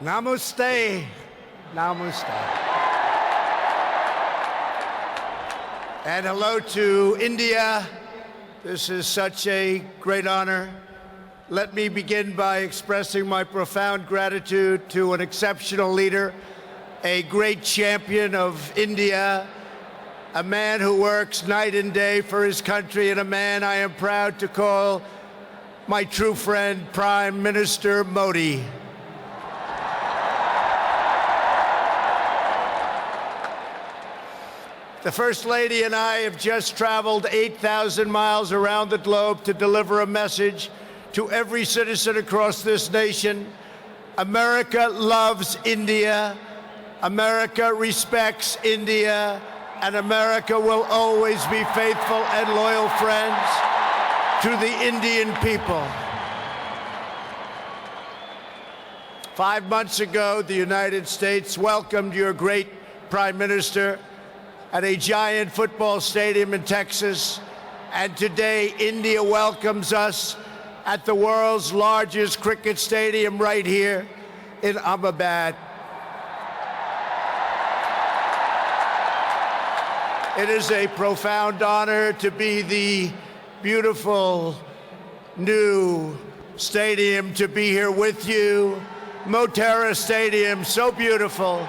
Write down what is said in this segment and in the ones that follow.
Namaste. Namaste. And hello to India. This is such a great honor. Let me begin by expressing my profound gratitude to an exceptional leader, a great champion of India, a man who works night and day for his country, and a man I am proud to call my true friend, Prime Minister Modi. The First Lady and I have just traveled 8,000 miles around the globe to deliver a message to every citizen across this nation. America loves India, America respects India, and America will always be faithful and loyal friends to the Indian people. 5 months ago, the United States welcomed your great Prime Minister at a giant football stadium in Texas, and today India welcomes us at the world's largest cricket stadium right here in Ahmedabad. It is a profound honor to be the beautiful new stadium, to be here with you. Motera Stadium, so beautiful,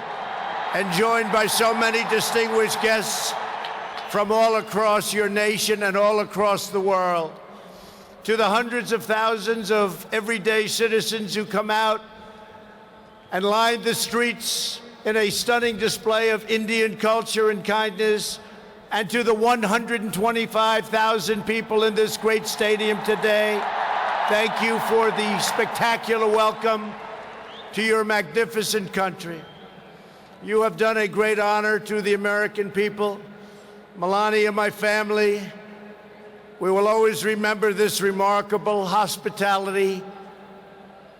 and joined by so many distinguished guests from all across your nation and all across the world. To the hundreds of thousands of everyday citizens who come out and line the streets in a stunning display of Indian culture and kindness, and to the 125,000 people in this great stadium today, thank you for the spectacular welcome to your magnificent country. You have done a great honor to the American people. Melania, my family, we will always remember this remarkable hospitality.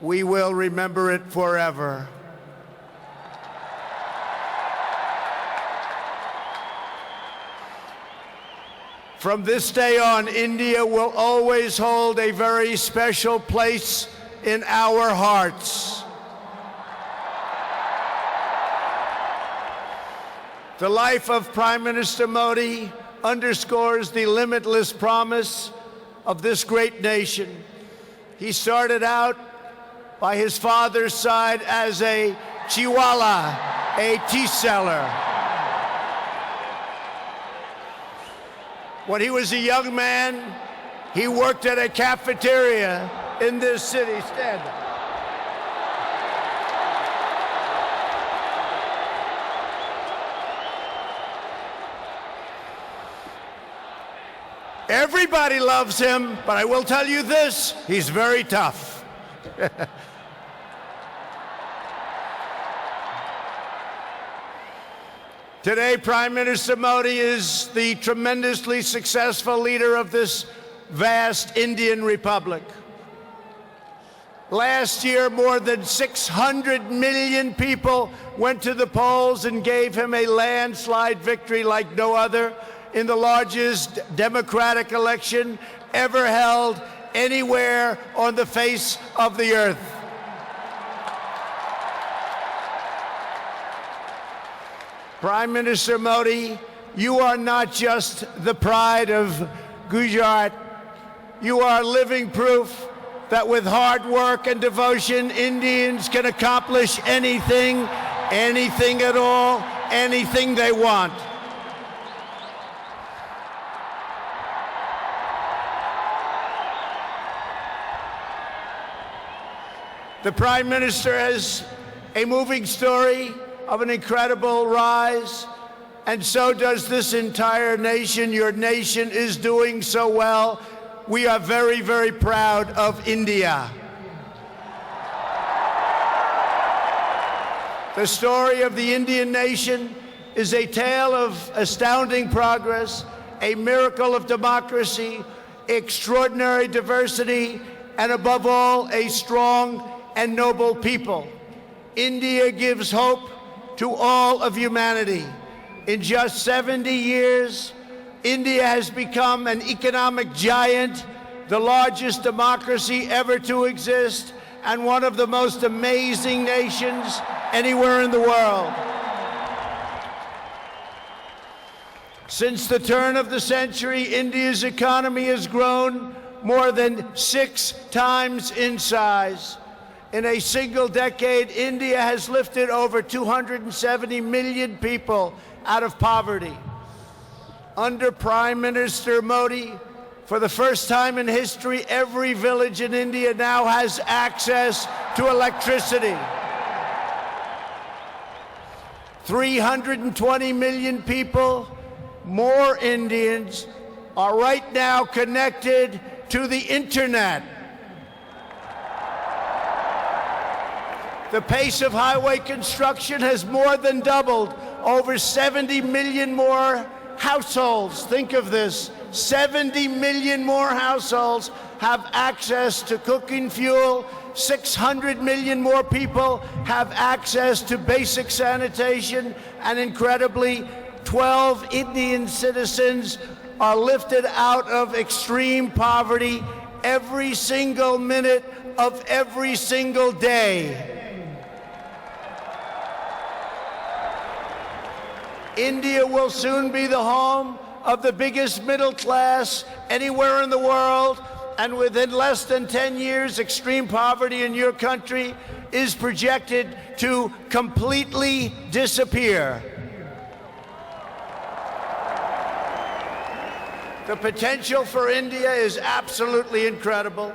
We will remember it forever. From this day on, India will always hold a very special place in our hearts. The life of Prime Minister Modi underscores the limitless promise of this great nation. He started out by his father's side as a chiwala, a tea seller. When he was a young man, he worked at a cafeteria in this city. Stand up. Everybody loves him, but I will tell you this, he's very tough. Today, Prime Minister Modi is the tremendously successful leader of this vast Indian Republic. Last year, more than 600 million people went to the polls and gave him a landslide victory like no other in the largest democratic election ever held anywhere on the face of the earth. Prime Minister Modi, you are not just the pride of Gujarat. You are living proof that with hard work and devotion, Indians can accomplish anything, anything at all, anything they want. The Prime Minister has a moving story of an incredible rise, and so does this entire nation. Your nation is doing so well. We are very, very proud of India. The story of the Indian nation is a tale of astounding progress, a miracle of democracy, extraordinary diversity, and above all, a strong and noble people. India gives hope to all of humanity. In just 70 years, India has become an economic giant, the largest democracy ever to exist, and one of the most amazing nations anywhere in the world. Since the turn of the century, India's economy has grown more than 6 times in size. In a single decade, India has lifted over 270 million people out of poverty. Under Prime Minister Modi, for the first time in history, every village in India now has access to electricity. 320 million people, more Indians, are right now connected to the internet. The pace of highway construction has more than doubled. Over 70 million more households, think of this, 70 million more households have access to cooking fuel. 600 million more people have access to basic sanitation. And incredibly, 12 Indian citizens are lifted out of extreme poverty every single minute of every single day. India will soon be the home of the biggest middle class anywhere in the world, and within less than 10 years, extreme poverty in your country is projected to completely disappear. The potential for India is absolutely incredible.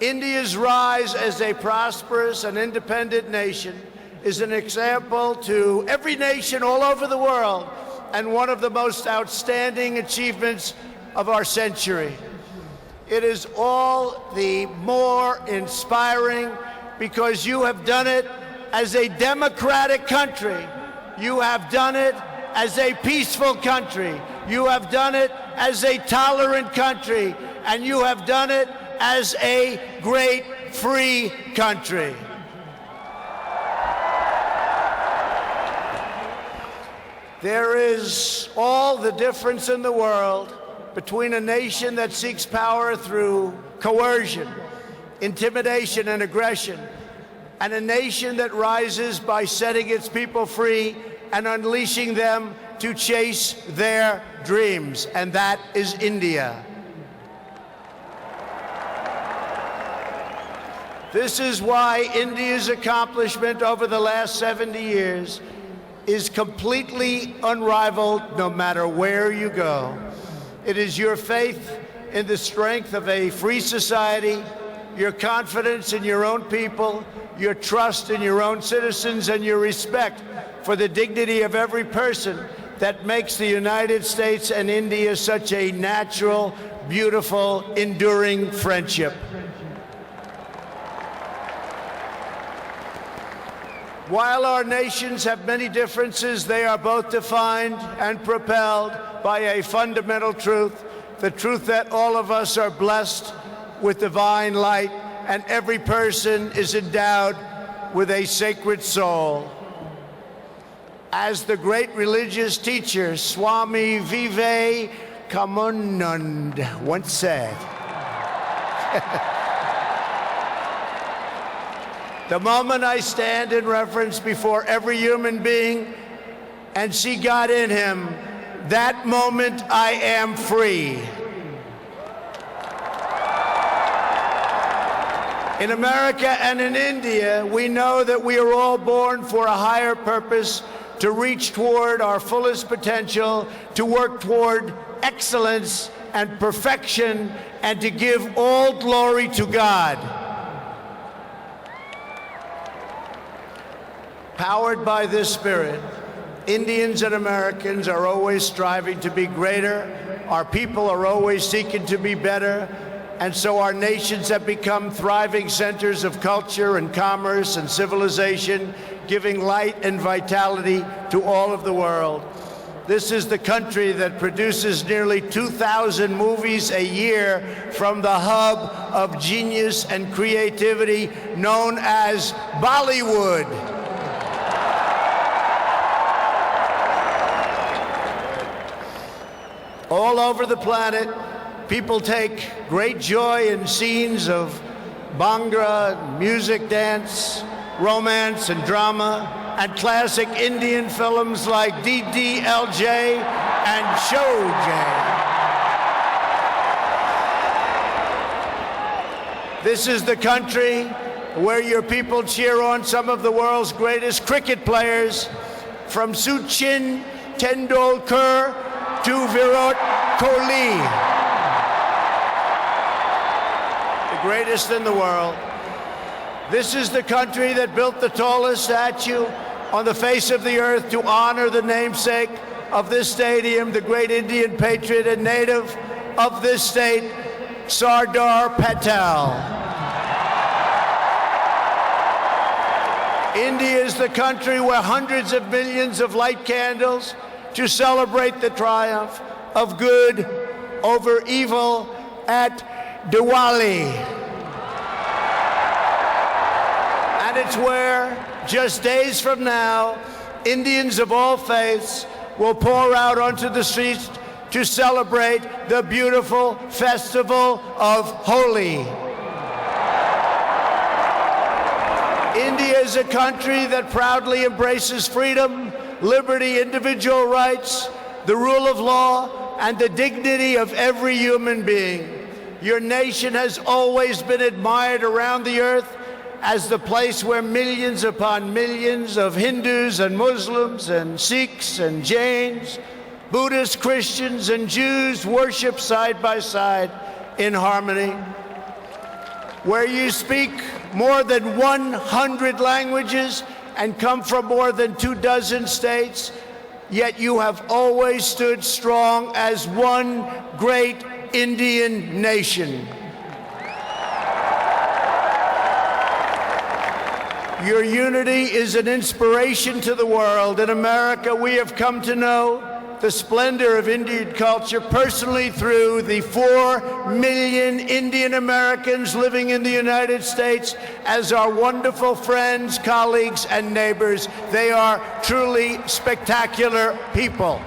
India's rise as a prosperous and independent nation is an example to every nation all over the world, and one of the most outstanding achievements of our century. It is all the more inspiring because you have done it as a democratic country. You have done it as a peaceful country. You have done it as a tolerant country. And you have done it as a great free country. There is all the difference in the world between a nation that seeks power through coercion, intimidation, and aggression, and a nation that rises by setting its people free and unleashing them to chase their dreams, and that is India. This is why India's accomplishment over the last 70 years is completely unrivaled no matter where you go. It is your faith in the strength of a free society, your confidence in your own people, your trust in your own citizens, and your respect for the dignity of every person that makes the United States and India such a natural, beautiful, enduring friendship. While our nations have many differences, they are both defined and propelled by a fundamental truth, the truth that all of us are blessed with divine light and every person is endowed with a sacred soul. As the great religious teacher Swami Vivekananda once said, the moment I stand in reverence before every human being and see God in him, that moment I am free. In America and in India, we know that we are all born for a higher purpose, to reach toward our fullest potential, to work toward excellence and perfection, and to give all glory to God. Powered by this spirit, Indians and Americans are always striving to be greater. Our people are always seeking to be better. And so our nations have become thriving centers of culture and commerce and civilization, giving light and vitality to all of the world. This is the country that produces nearly 2,000 movies a year from the hub of genius and creativity known as Bollywood. All over the planet, people take great joy in scenes of Bhangra, music, dance, romance, and drama, and classic Indian films like DDLJ and Showjay. This is the country where your people cheer on some of the world's greatest cricket players, from Sachin Tendulkar to Virat Kohli, the greatest in the world. This is the country that built the tallest statue on the face of the earth to honor the namesake of this stadium, the great Indian patriot and native of this state, Sardar Patel. India is the country where hundreds of millions of light candles to celebrate the triumph of good over evil at Diwali. And it's where, just days from now, Indians of all faiths will pour out onto the streets to celebrate the beautiful festival of Holi. India is a country that proudly embraces freedom, liberty, individual rights, the rule of law, and the dignity of every human being. Your nation has always been admired around the earth as the place where millions upon millions of Hindus and Muslims and Sikhs and Jains, Buddhists, Christians, and Jews worship side by side in harmony, where you speak more than 100 languages and come from more than 24 states, yet you have always stood strong as one great Indian nation. Your unity is an inspiration to the world. In America, we have come to know the splendor of Indian culture personally through the 4 million Indian Americans living in the United States as our wonderful friends, colleagues, and neighbors. They are truly spectacular people.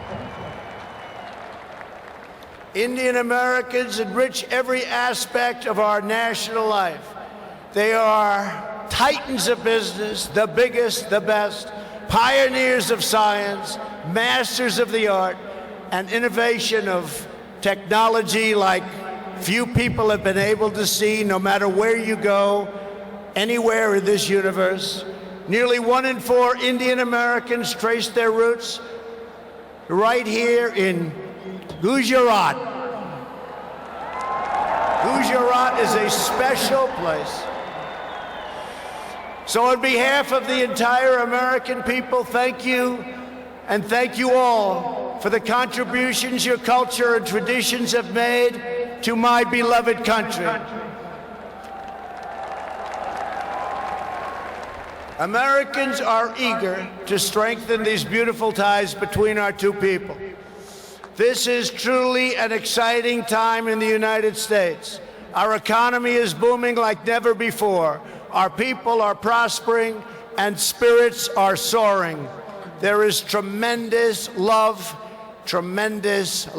Indian Americans enrich every aspect of our national life. They are titans of business, the biggest, the best, pioneers of science, masters of the art, and innovation of technology like few people have been able to see, no matter where you go, anywhere in this universe. Nearly 1 in 4 Indian Americans trace their roots right here in Gujarat. Gujarat is a special place. So on behalf of the entire American people, thank you, and thank you all for the contributions your culture and traditions have made to my beloved country. Americans are eager to strengthen these beautiful ties between our two people. This is truly an exciting time in the United States. Our economy is booming like never before. Our people are prospering and spirits are soaring. There is tremendous love, tremendous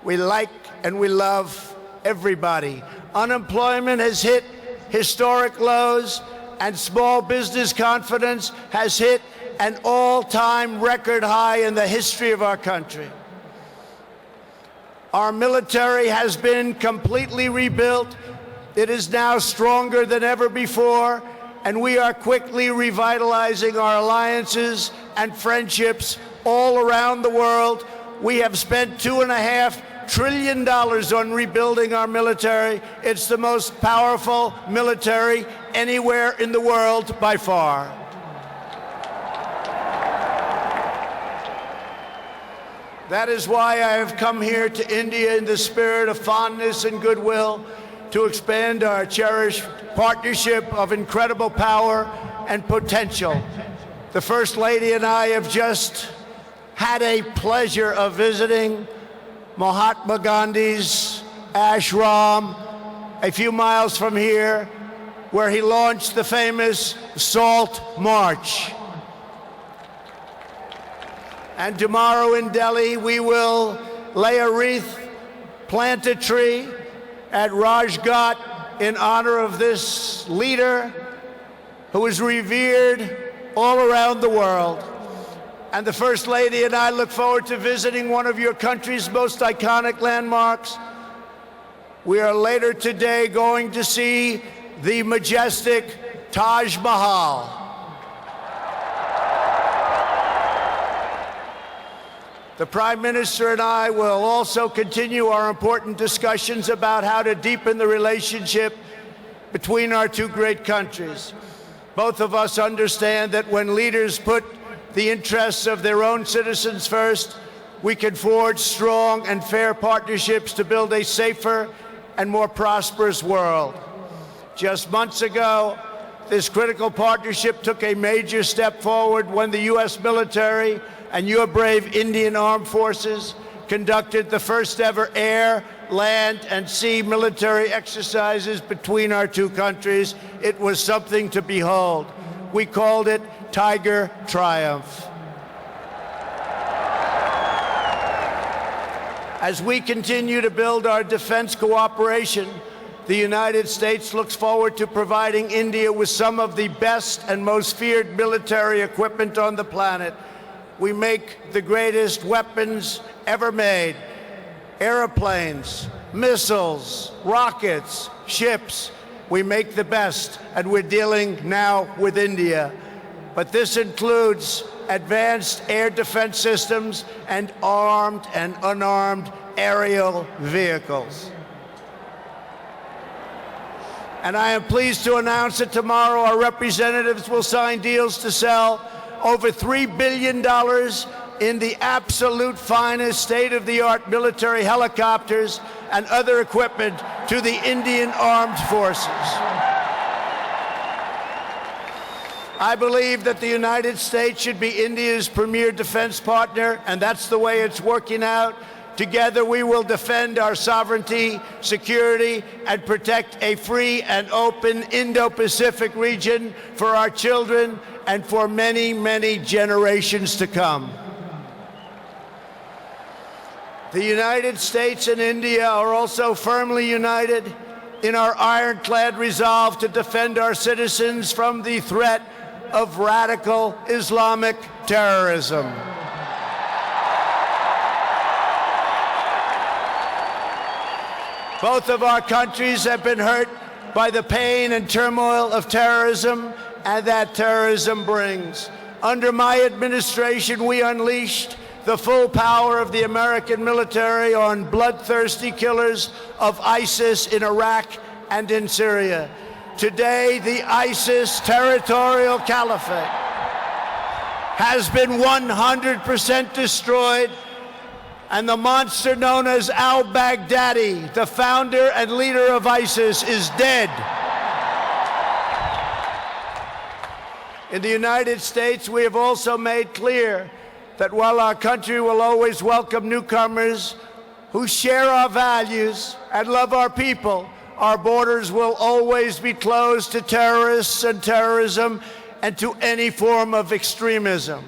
we like and we love everybody. Unemployment has hit historic lows and small business confidence has hit an all-time record high in the history of our country. Our military has been completely rebuilt. It is now stronger than ever before, and we are quickly revitalizing our alliances and friendships all around the world. We have spent $2.5 trillion on rebuilding our military. It's the most powerful military anywhere in the world by far. That is why I have come here to India in the spirit of fondness and goodwill to expand our cherished partnership of incredible power and potential. The First Lady and I have just had a pleasure of visiting Mahatma Gandhi's ashram a few miles from here, where he launched the famous Salt March. And tomorrow in Delhi, we will lay a wreath, plant a tree at Rajghat in honor of this leader who is revered all around the world. And the First Lady and I look forward to visiting one of your country's most iconic landmarks. We are later today going to see the majestic Taj Mahal. The Prime Minister and I will also continue our important discussions about how to deepen the relationship between our two great countries. Both of us understand that when leaders put the interests of their own citizens first, we can forge strong and fair partnerships to build a safer and more prosperous world. Just months ago, this critical partnership took a major step forward when the U.S. military and your brave Indian Armed Forces conducted the first ever air, land, and sea military exercises between our two countries. It was something to behold. We called it Tiger Triumph. As we continue to build our defense cooperation, the United States looks forward to providing India with some of the best and most feared military equipment on the planet. We make the greatest weapons ever made: airplanes, missiles, rockets, ships. We make the best, and we're dealing now with India. But this includes advanced air defense systems and armed and unarmed aerial vehicles. And I am pleased to announce that tomorrow our representatives will sign deals to sell over $3 billion in the absolute finest state-of-the-art military helicopters and other equipment to the Indian Armed Forces. I believe that the United States should be India's premier defense partner, and that's the way it's working out. Together, we will defend our sovereignty, security, and protect a free and open Indo-Pacific region for our children and for many, many generations to come. The United States and India are also firmly united in our ironclad resolve to defend our citizens from the threat of radical Islamic terrorism. Both of our countries have been hurt by the pain and turmoil of terrorism and that terrorism brings. Under my administration, we unleashed the full power of the American military on bloodthirsty killers of ISIS in Iraq and in Syria. Today, the ISIS territorial caliphate has been 100% destroyed, and the monster known as al-Baghdadi, the founder and leader of ISIS, is dead. In the United States, we have also made clear that while our country will always welcome newcomers who share our values and love our people, our borders will always be closed to terrorists and terrorism and to any form of extremism.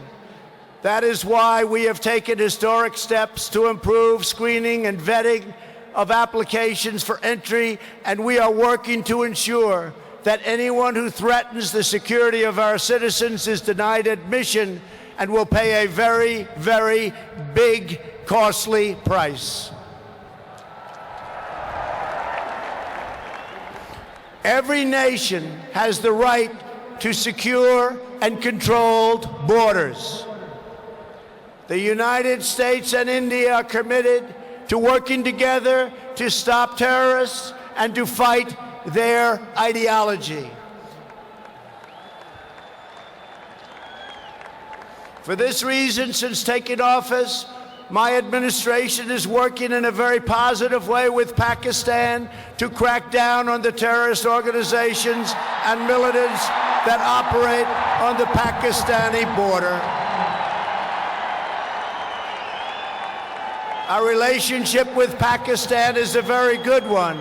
That is why we have taken historic steps to improve screening and vetting of applications for entry, and we are working to ensure that anyone who threatens the security of our citizens is denied admission and will pay a very, very big, costly price. Every nation has the right to secure and controlled borders. The United States and India are committed to working together to stop terrorists and to fight their ideology. For this reason, since taking office, my administration is working in a very positive way with Pakistan to crack down on the terrorist organizations and militants that operate on the Pakistani border. Our relationship with Pakistan is a very good one.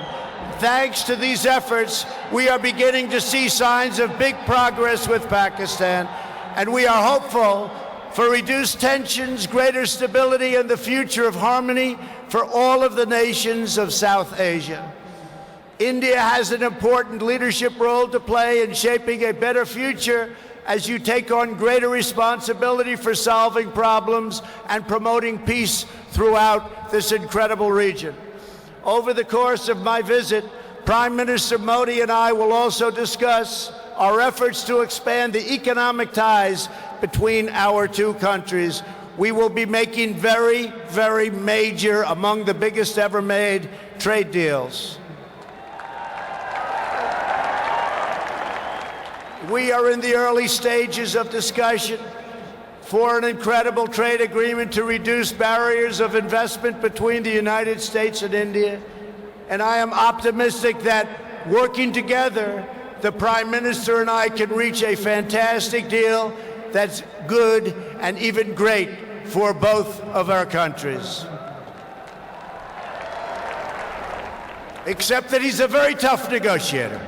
Thanks to these efforts, we are beginning to see signs of big progress with Pakistan, and we are hopeful for reduced tensions, greater stability, and the future of harmony for all of the nations of South Asia. India has an important leadership role to play in shaping a better future as you take on greater responsibility for solving problems and promoting peace throughout this incredible region. Over the course of my visit, Prime Minister Modi and I will also discuss our efforts to expand the economic ties between our two countries. We will be making very, very major, among the biggest ever made, trade deals. We are in the early stages of discussion for an incredible trade agreement to reduce barriers of investment between the United States and India. And I am optimistic that working together, the Prime Minister and I can reach a fantastic deal that's good and even great for both of our countries. Except that he's a very tough negotiator.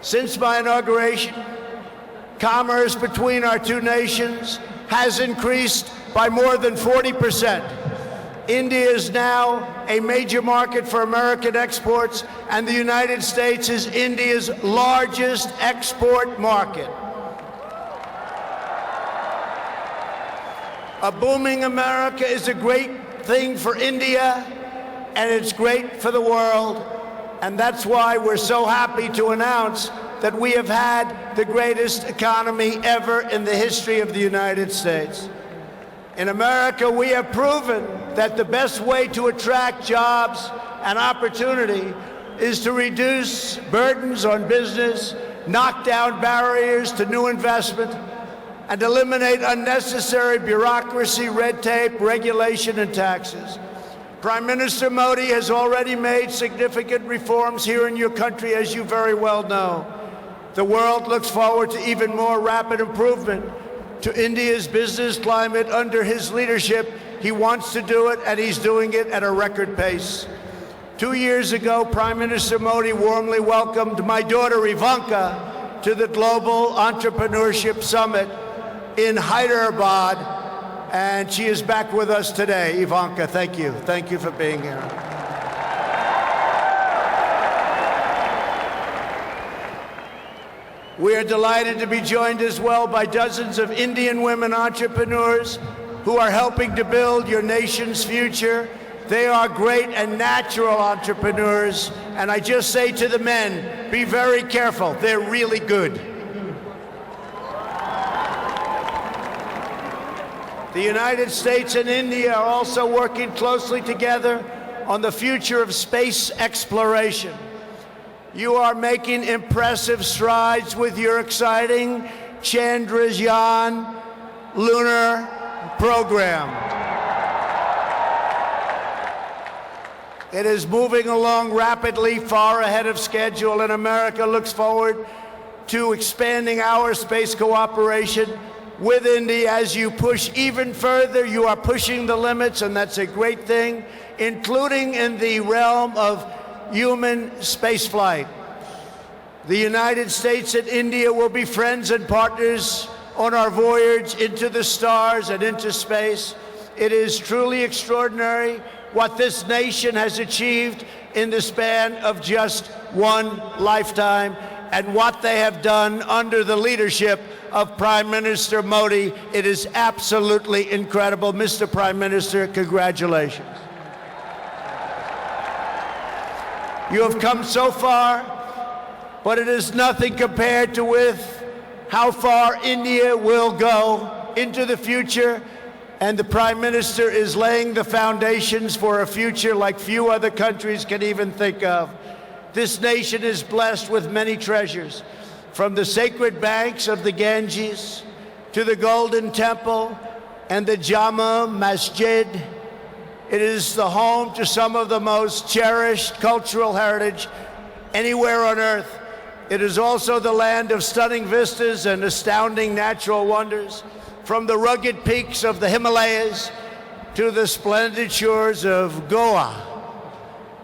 Since my inauguration, commerce between our two nations has increased by more than 40%. India is now a major market for American exports, and the United States is India's largest export market. A booming America is a great thing for India, and it's great for the world. And that's why we're so happy to announce that we have had the greatest economy ever in the history of the United States. In America, we have proven that the best way to attract jobs and opportunity is to reduce burdens on business, knock down barriers to new investment, and eliminate unnecessary bureaucracy, red tape, regulation, and taxes. Prime Minister Modi has already made significant reforms here in your country, as you very well know. The world looks forward to even more rapid improvement to India's business climate under his leadership. He wants to do it, and he's doing it at a record pace. 2 years ago, Prime Minister Modi warmly welcomed my daughter Ivanka to the Global Entrepreneurship Summit in Hyderabad, and she is back with us today. Ivanka, thank you. Thank you for being here. We are delighted to be joined as well by dozens of Indian women entrepreneurs who are helping to build your nation's future. They are great and natural entrepreneurs, and I just say to the men, be very careful. They're really good. The United States and India are also working closely together on the future of space exploration. You are making impressive strides with your exciting Chandrayaan lunar program. It is moving along rapidly, far ahead of schedule, and America looks forward to expanding our space cooperation with India. As you push even further, you are pushing the limits, and that's a great thing, including in the realm of human spaceflight. The United States and India will be friends and partners on our voyage into the stars and into space. It is truly extraordinary what this nation has achieved in the span of just one lifetime, and what they have done under the leadership of Prime Minister Modi. It is absolutely incredible. Mr. Prime Minister, congratulations. You have come so far, but it is nothing compared to with how far India will go into the future, and the Prime Minister is laying the foundations for a future like few other countries can even think of. This nation is blessed with many treasures, from the sacred banks of the Ganges to the Golden Temple and the Jama Masjid. It is the home to some of the most cherished cultural heritage anywhere on earth. It is also the land of stunning vistas and astounding natural wonders, from the rugged peaks of the Himalayas to the splendid shores of Goa.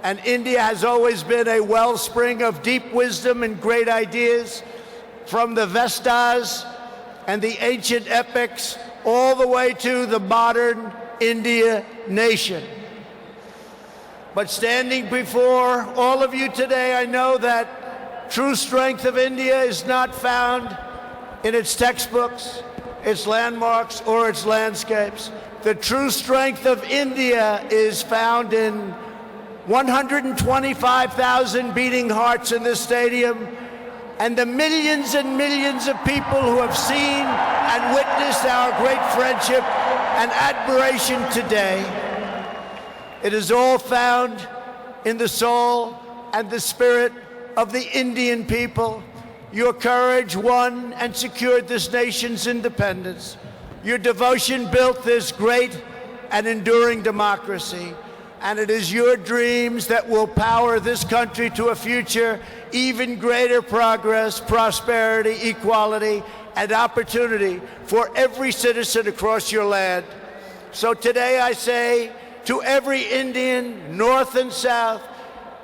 And India has always been a wellspring of deep wisdom and great ideas, from the Vestas and the ancient epics all the way to the modern India nation. But standing before all of you today, I know that true strength of India is not found in its textbooks, its landmarks, or its landscapes. The true strength of India is found in 125,000 beating hearts in this stadium, and the millions and millions of people who have seen and witnessed our great friendship and admiration today. It is all found in the soul and the spirit of the Indian people. Your courage won and secured this nation's independence. Your devotion built this great and enduring democracy. And it is your dreams that will power this country to a future, even greater progress, prosperity, equality, and opportunity for every citizen across your land. So today I say to every Indian, North and South,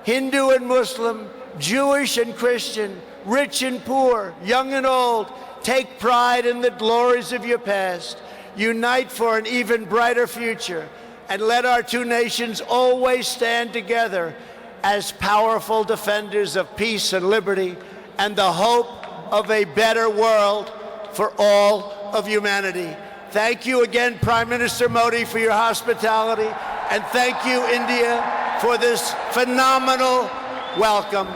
Hindu and Muslim, Jewish and Christian, rich and poor, young and old, take pride in the glories of your past. Unite for an even brighter future. And let our two nations always stand together as powerful defenders of peace and liberty and the hope of a better world for all of humanity. Thank you again, Prime Minister Modi, for your hospitality, and thank you, India, for this phenomenal welcome.